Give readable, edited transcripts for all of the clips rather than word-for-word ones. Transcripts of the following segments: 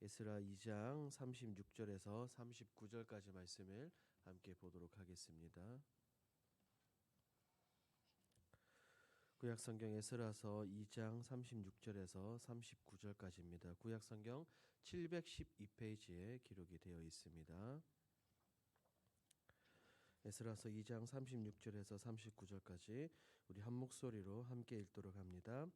에스라 2장 36절에서 39절까지 말씀을 함께 보도록 하겠습니다. 구약성경 에스라서 2장 36절에서 39절까지입니다. 구약성경 712페이지에 기록이 되어 있습니다. 에스라서 2장 36절에서 39절까지 우리 한 목소리로 함께 읽도록 합니다.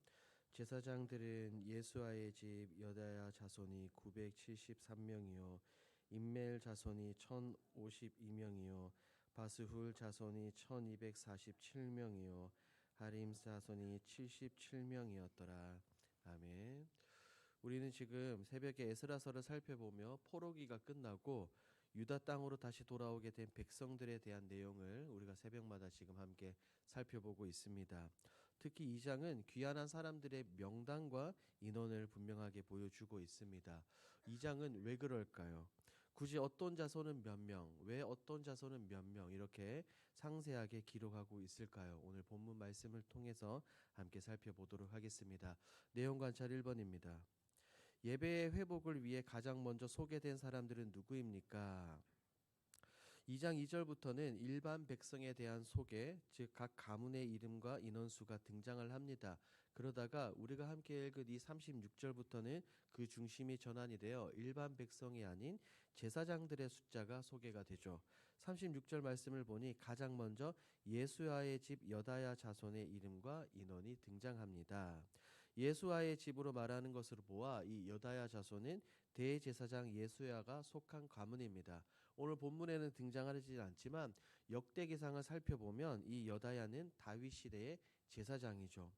제사장들은 예수아의 집 여다야 자손이 973명이요 임멜 자손이 1052명이요 바스훌 자손이 1247명이요 하림 자손이 77명이었더라. 아멘. 우리는 지금 새벽에 에스라서를 살펴보며 포로기가 끝나고 유다 땅으로 다시 돌아오게 된 백성들에 대한 내용을 우리가 새벽마다 지금 함께 살펴보고 있습니다. 특히 2장은 귀환한 사람들의 명단과 인원을 분명하게 보여주고 있습니다. 2장은 왜 그럴까요? 굳이 어떤 자손은 몇 명, 왜 어떤 자손은 몇 명 이렇게 상세하게 기록하고 있을까요? 오늘 본문 말씀을 통해서 함께 살펴보도록 하겠습니다. 내용 관찰 1번입니다. 예배의 회복을 위해 가장 먼저 소개된 사람들은 누구입니까? 2장 2절부터는 일반 백성에 대한 소개, 즉 각 가문의 이름과 인원수가 등장을 합니다. 그러다가 우리가 함께 읽은 이 36절부터는 그 중심이 전환이 되어 일반 백성이 아닌 제사장들의 숫자가 소개가 되죠. 36절 말씀을 보니 가장 먼저 예수아의 집 여다야 자손의 이름과 인원이 등장합니다. 예수아의 집으로 말하는 것으로 보아 이 여다야 자손은 대제사장 예수야가 속한 가문입니다. 오늘 본문에는 등장하지 않지만 역대기상을 살펴보면 이 여다야는 다윗 시대의 제사장이죠.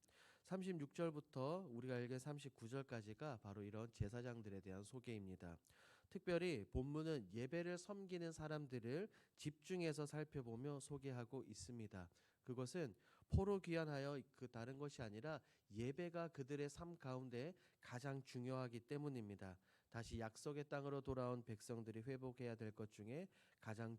36절부터 우리가 읽은 39절까지가 바로 이런 제사장들에 대한 소개입니다. 특별히 본문은 예배를 섬기는 사람들을 집중해서 살펴보며 소개하고 있습니다. 그것은 포로 귀환하여 그 다른 것이 아니라 예배가 그들의 삶 가운데 가장 중요하기 때문입니다. 다시 약속의 땅으로 돌아온 백성들이 회복해야 될 것 중에 가장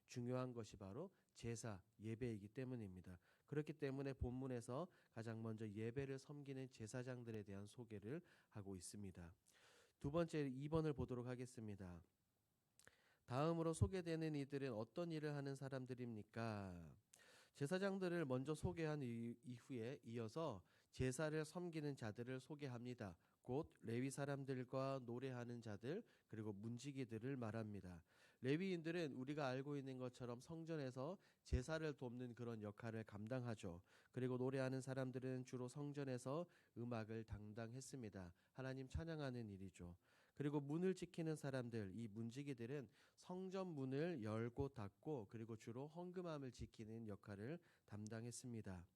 중요한 것이 바로 제사, 예배이기 때문입니다. 그렇기 때문에 본문에서 가장 먼저 예배를 섬기는 제사장들에 대한 소개를 하고 있습니다. 두 번째 2번을 보도록 하겠습니다. 다음으로 소개되는 이들은 어떤 일을 하는 사람들입니까? 제사장들을 먼저 소개한 이후에 이어서 제사를 섬기는 자들을 소개합니다. 곧 레위 사람들과 노래하는 자들 그리고 문지기들을 말합니다. 레위인들은 우리가 알고 있는 것처럼 성전에서 제사를 돕는 그런 역할을 감당하죠. 그리고 노래하는 사람들은 주로 성전에서 음악을 담당했습니다. 하나님 찬양하는 일이죠. 그리고 문을 지키는 사람들, 이 문지기들은 성전 문을 열고 닫고 그리고 주로 헌금함을 지키는 역할을 담당했습니다.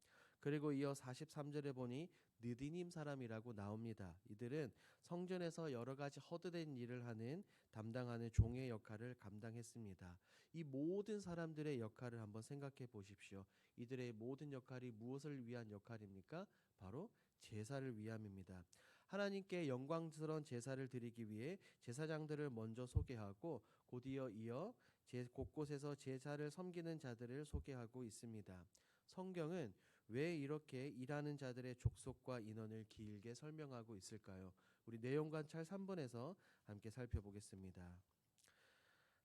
그리고 이어 43절에 보니 느디님 사람이라고 나옵니다. 이들은 성전에서 여러 가지 허드렛 일을 담당하는 종의 역할을 감당했습니다. 이 모든 사람들의 역할을 한번 생각해 보십시오. 이들의 모든 역할이 무엇을 위한 역할입니까? 바로 제사를 위함입니다. 하나님께 영광스러운 제사를 드리기 위해 제사장들을 먼저 소개하고 곧이어 곳곳에서 제사를 섬기는 자들을 소개하고 있습니다. 성경은 왜 이렇게 일하는 자들의 족속과 인원을 길게 설명하고 있을까요? 우리 내용 관찰 3번에서 함께 살펴보겠습니다.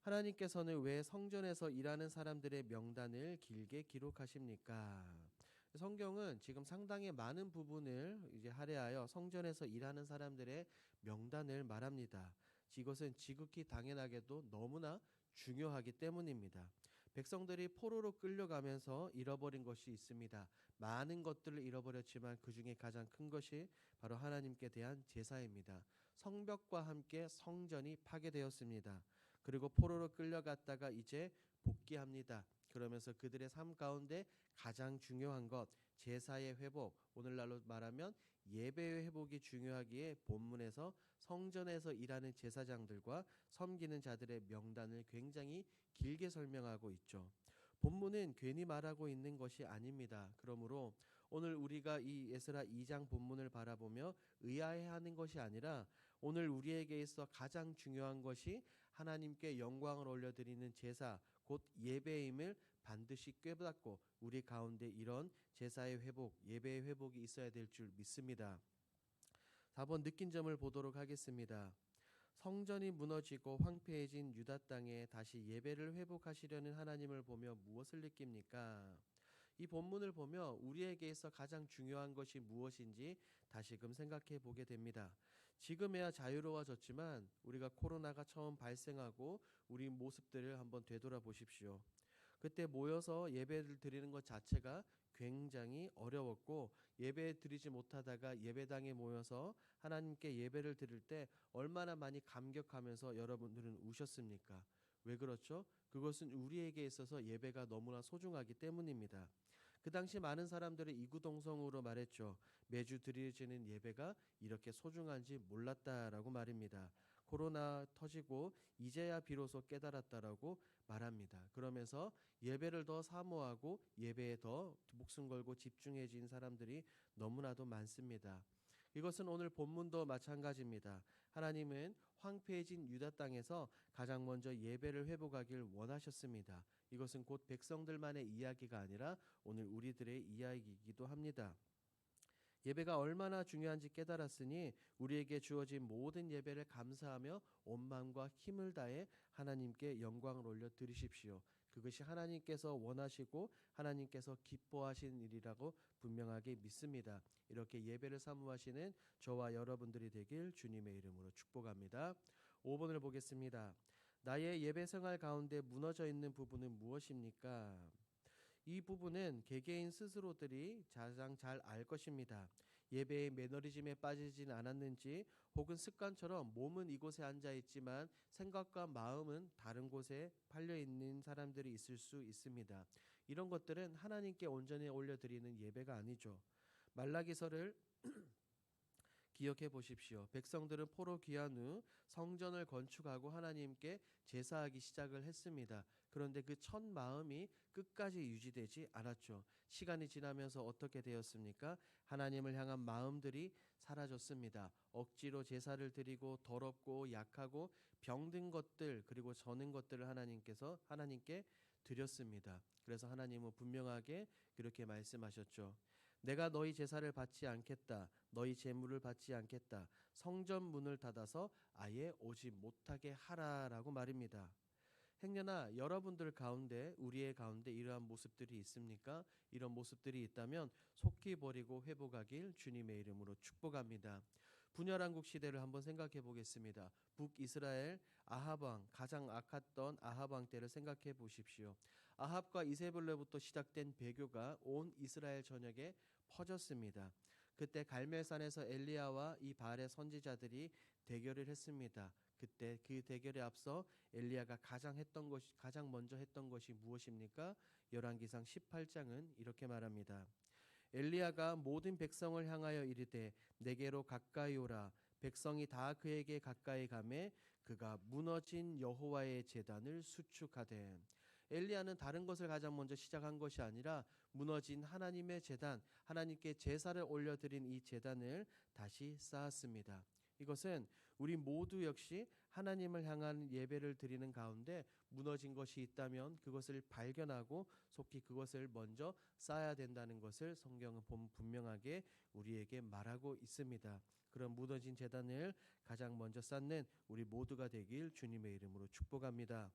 하나님께서는 왜 성전에서 일하는 사람들의 명단을 길게 기록하십니까? 성경은 지금 상당히 많은 부분을 이제 할애하여 성전에서 일하는 사람들의 명단을 말합니다. 이것은 지극히 당연하게도 너무나 중요하기 때문입니다. 백성들이 포로로 끌려가면서 잃어버린 것이 있습니다. 많은 것들을 잃어버렸지만 그 중에 가장 큰 것이 바로 하나님께 대한 제사입니다. 성벽과 함께 성전이 파괴되었습니다. 그리고 포로로 끌려갔다가 이제 복귀합니다. 그러면서 그들의 삶 가운데 가장 중요한 것, 제사의 회복, 오늘날로 말하면 예배의 회복이 중요하기에 본문에서 성전에서 일하는 제사장들과 섬기는 자들의 명단을 굉장히 길게 설명하고 있죠. 본문은 괜히 말하고 있는 것이 아닙니다. 그러므로 오늘 우리가 이 에스라 2장 본문을 바라보며 의아해하는 것이 아니라 오늘 우리에게 있어 가장 중요한 것이 하나님께 영광을 올려드리는 제사 곧 예배임을 반드시 깨닫고 우리 가운데 이런 제사의 회복, 예배의 회복이 있어야 될 줄 믿습니다. 4번 느낀 점을 보도록 하겠습니다. 성전이 무너지고 황폐해진 유다 땅에 다시 예배를 회복하시려는 하나님을 보며 무엇을 느낍니까? 이 본문을 보며 우리에게 있어 가장 중요한 것이 무엇인지 다시금 생각해 보게 됩니다. 지금에야 자유로워졌지만 우리가 코로나가 처음 발생하고 우리 모습들을 한번 되돌아보십시오. 그때 모여서 예배를 드리는 것 자체가 굉장히 어려웠고, 예배 드리지 못하다가 예배당에 모여서 하나님께 예배를 드릴 때 얼마나 많이 감격하면서 여러분들은 우셨습니까? 왜 그렇죠? 그것은 우리에게 있어서 예배가 너무나 소중하기 때문입니다. 그 당시 많은 사람들이 이구동성으로 말했죠. 매주 드려지는 예배가 이렇게 소중한지 몰랐다라고 말입니다. 코로나 터지고 이제야 비로소 깨달았다라고 말합니다. 그러면서 예배를 더 사모하고 예배에 더 목숨 걸고 집중해진 사람들이 너무나도 많습니다. 이것은 오늘 본문도 마찬가지입니다. 하나님은 황폐해진 유다 땅에서 가장 먼저 예배를 회복하길 원하셨습니다. 이것은 곧 백성들만의 이야기가 아니라 오늘 우리들의 이야기이기도 합니다. 예배가 얼마나 중요한지 깨달았으니 우리에게 주어진 모든 예배를 감사하며 온 마음과 힘을 다해 하나님께 영광을 올려 드리십시오. 그것이 하나님께서 원하시고 하나님께서 기뻐하신 일이라고 분명하게 믿습니다. 이렇게 예배를 사모하시는 저와 여러분들이 되길 주님의 이름으로 축복합니다. 5번을 보겠습니다. 나의 예배 생활 가운데 무너져 있는 부분은 무엇입니까? 이 부분은 개개인 스스로들이 가장 잘 알 것입니다. 예배의 매너리즘에 빠지진 않았는지, 혹은 습관처럼 몸은 이곳에 앉아 있지만 생각과 마음은 다른 곳에 팔려 있는 사람들이 있을 수 있습니다. 이런 것들은 하나님께 온전히 올려드리는 예배가 아니죠. 말라기서를 기억해 보십시오. 백성들은 포로 귀환 후 성전을 건축하고 하나님께 제사하기 시작을 했습니다. 그런데 그 첫 마음이 끝까지 유지되지 않았죠. 시간이 지나면서 어떻게 되었습니까? 하나님을 향한 마음들이 사라졌습니다. 억지로 제사를 드리고 더럽고 약하고 병든 것들, 그리고 저는 것들을 하나님께 드렸습니다. 그래서 하나님은 분명하게 그렇게 말씀하셨죠. 내가 너희 제사를 받지 않겠다. 너희 제물을 받지 않겠다. 성전 문을 닫아서 아예 오지 못하게 하라라고 말입니다. 행여나 여러분들 가운데, 우리의 가운데 이러한 모습들이 있습니까? 이런 모습들이 있다면 속히 버리고 회복하길 주님의 이름으로 축복합니다. 분열왕국 시대를 한번 생각해 보겠습니다. 북이스라엘 아합 왕, 가장 악했던 아합 왕 때를 생각해 보십시오. 아합과 이세벨로부터 시작된 배교가 온 이스라엘 전역에 퍼졌습니다. 그때 갈멜산에서 엘리야와 이 바알의 선지자들이 대결을 했습니다. 그때 그 대결에 앞서 엘리야가 가장 먼저 했던 것이 무엇입니까? 열왕기상 18장은 이렇게 말합니다. 엘리야가 모든 백성을 향하여 이르되 내게로 가까이 오라. 백성이 다 그에게 가까이 가매 그가 무너진 여호와의 제단을 수축하되. 엘리야는 다른 것을 가장 먼저 시작한 것이 아니라 무너진 하나님의 제단, 하나님께 제사를 올려드린 이 제단을 다시 쌓았습니다. 이것은 우리 모두 역시 하나님을 향한 예배를 드리는 가운데 무너진 것이 있다면 그것을 발견하고 속히 그것을 먼저 쌓아야 된다는 것을 성경은 분명하게 우리에게 말하고 있습니다. 그런 무너진 제단을 가장 먼저 쌓는 우리 모두가 되길 주님의 이름으로 축복합니다.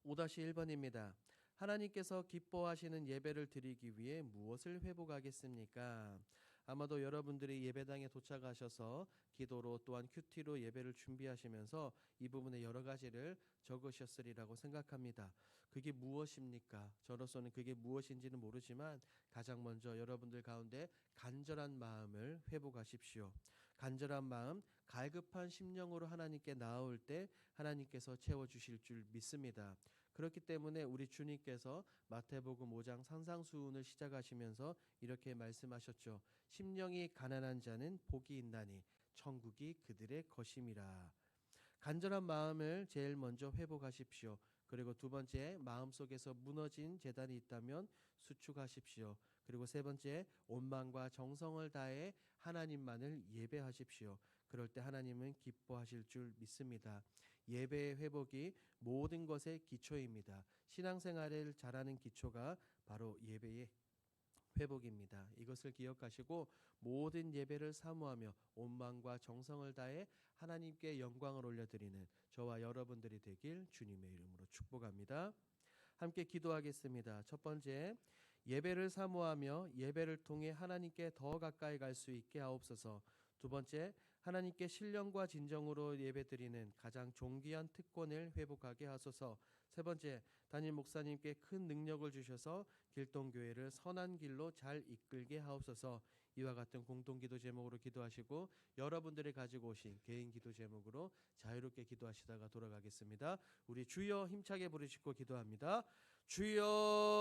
5-1번입니다. 하나님께서 기뻐하시는 예배를 드리기 위해 무엇을 회복하겠습니까? 아마도 여러분들이 예배당에 도착하셔서 기도로 또한 큐티로 예배를 준비하시면서 이 부분에 여러 가지를 적으셨으리라고 생각합니다. 그게 무엇입니까? 저로서는 그게 무엇인지는 모르지만 가장 먼저 여러분들 가운데 간절한 마음을 회복하십시오. 간절한 마음, 갈급한 심령으로 하나님께 나아올 때 하나님께서 채워주실 줄 믿습니다. 그렇기 때문에 우리 주님께서 마태복음 5장 산상수훈을 시작하시면서 이렇게 말씀하셨죠. 심령이 가난한 자는 복이 있나니 천국이 그들의 것임이라. 간절한 마음을 제일 먼저 회복하십시오. 그리고 두 번째, 마음속에서 무너진 제단이 있다면 수축하십시오. 그리고 세 번째, 온 마음과 정성을 다해 하나님만을 예배하십시오. 그럴 때 하나님은 기뻐하실 줄 믿습니다. 예배의 회복이 모든 것의 기초입니다. 신앙생활을 잘하는 기초가 바로 예배의 회복입니다. 이것을 기억하시고 모든 예배를 사모하며 온 마음과 정성을 다해 하나님께 영광을 올려드리는 저와 여러분들이 되길 주님의 이름으로 축복합니다. 함께 기도하겠습니다. 첫 번째, 예배를 사모하며 예배를 통해 하나님께 더 가까이 갈 수 있게 하옵소서. 두 번째, 하나님께 신령과 진정으로 예배드리는 가장 존귀한 특권을 회복하게 하소서. 세 번째, 담임 목사님께 큰 능력을 주셔서 길동교회를 선한 길로 잘 이끌게 하옵소서. 이와 같은 공동기도 제목으로 기도하시고 여러분들이 가지고 오신 개인 기도 제목으로 자유롭게 기도하시다가 돌아가겠습니다. 우리 주여 힘차게 부르시고 기도합니다. 주여